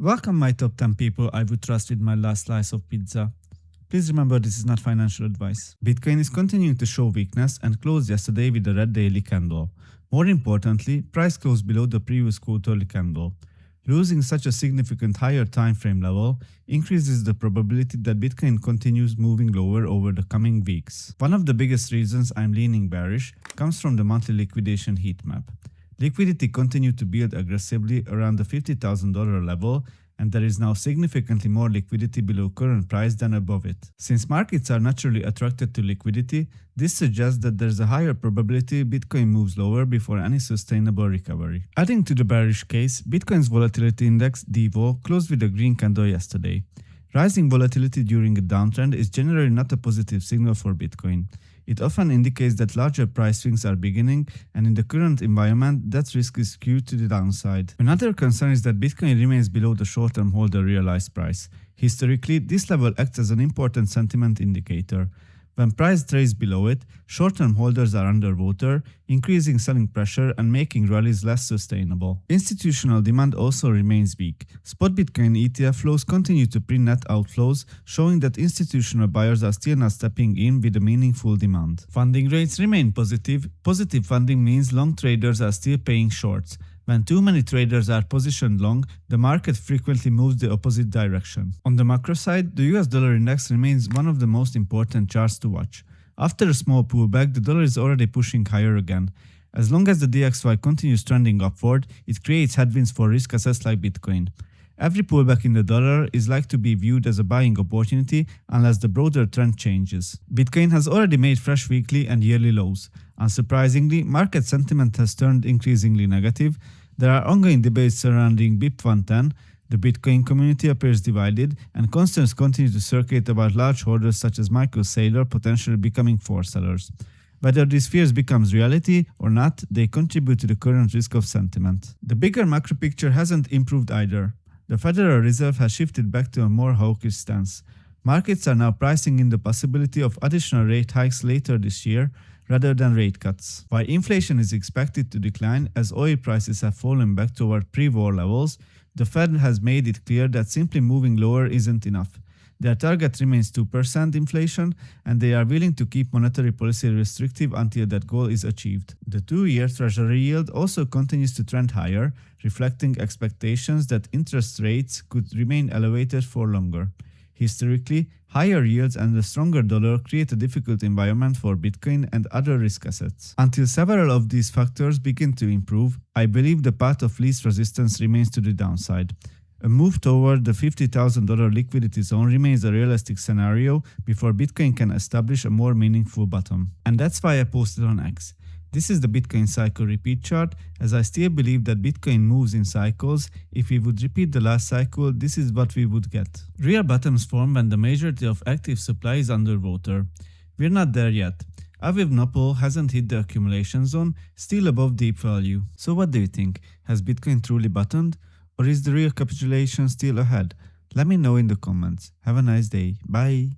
Welcome my top 10 people I would trust with my last slice of pizza. Please remember this is not financial advice. Bitcoin is continuing to show weakness and closed yesterday with a red daily candle. More importantly, price closed below the previous quarterly candle. Losing such a significant higher time frame level increases the probability that Bitcoin continues moving lower over the coming weeks. One of the biggest reasons I'm leaning bearish comes from the monthly liquidation heat map. Liquidity continued to build aggressively around the $50,000 level, and there is now significantly more liquidity below current price than above it. Since markets are naturally attracted to liquidity, this suggests that there's a higher probability Bitcoin moves lower before any sustainable recovery. Adding to the bearish case, Bitcoin's volatility index, DVO, closed with a green candle yesterday. Rising volatility during a downtrend is generally not a positive signal for Bitcoin. It often indicates that larger price swings are beginning, and in the current environment, that risk is skewed to the downside. Another concern is that Bitcoin remains below the short-term holder realized price. Historically, this level acts as an important sentiment indicator. When price trades below it, short-term holders are underwater, increasing selling pressure and making rallies less sustainable. Institutional demand also remains weak. Spot Bitcoin ETF flows continue to print net outflows, showing that institutional buyers are still not stepping in with a meaningful demand. Funding rates remain positive. Positive funding means long traders are still paying shorts. When too many traders are positioned long, the market frequently moves the opposite direction. On the macro side, the US dollar index remains one of the most important charts to watch. After a small pullback, the dollar is already pushing higher again. As long as the DXY continues trending upward, it creates headwinds for risk assets like Bitcoin. Every pullback in the dollar is likely to be viewed as a buying opportunity unless the broader trend changes. Bitcoin has already made fresh weekly and yearly lows. Unsurprisingly, market sentiment has turned increasingly negative. There are ongoing debates surrounding BIP 110, the Bitcoin community appears divided, and concerns continue to circulate about large holders such as Michael Saylor potentially becoming forced sellers. Whether these fears becomes reality or not, they contribute to the current risk of sentiment. The bigger macro picture hasn't improved either. The Federal Reserve has shifted back to a more hawkish stance. Markets are now pricing in the possibility of additional rate hikes later this year, rather than rate cuts. While inflation is expected to decline as oil prices have fallen back toward pre-war levels, the Fed has made it clear that simply moving lower isn't enough. Their target remains 2% inflation, and they are willing to keep monetary policy restrictive until that goal is achieved. The 2-year Treasury yield also continues to trend higher, reflecting expectations that interest rates could remain elevated for longer. Historically, higher yields and a stronger dollar create a difficult environment for Bitcoin and other risk assets. Until several of these factors begin to improve, I believe the path of least resistance remains to the downside. A move toward the $50,000 liquidity zone remains a realistic scenario before Bitcoin can establish a more meaningful bottom. And that's why I posted on X. This is the Bitcoin cycle repeat chart, as I still believe that Bitcoin moves in cycles. If we would repeat the last cycle, this is what we would get. Real bottoms form when the majority of active supply is underwater. We're not there yet. Aviv Nopal hasn't hit the accumulation zone, still above deep value. So what do you think? Has Bitcoin truly bottomed? Or is the real capitulation still ahead? Let me know in the comments. Have a nice day. Bye.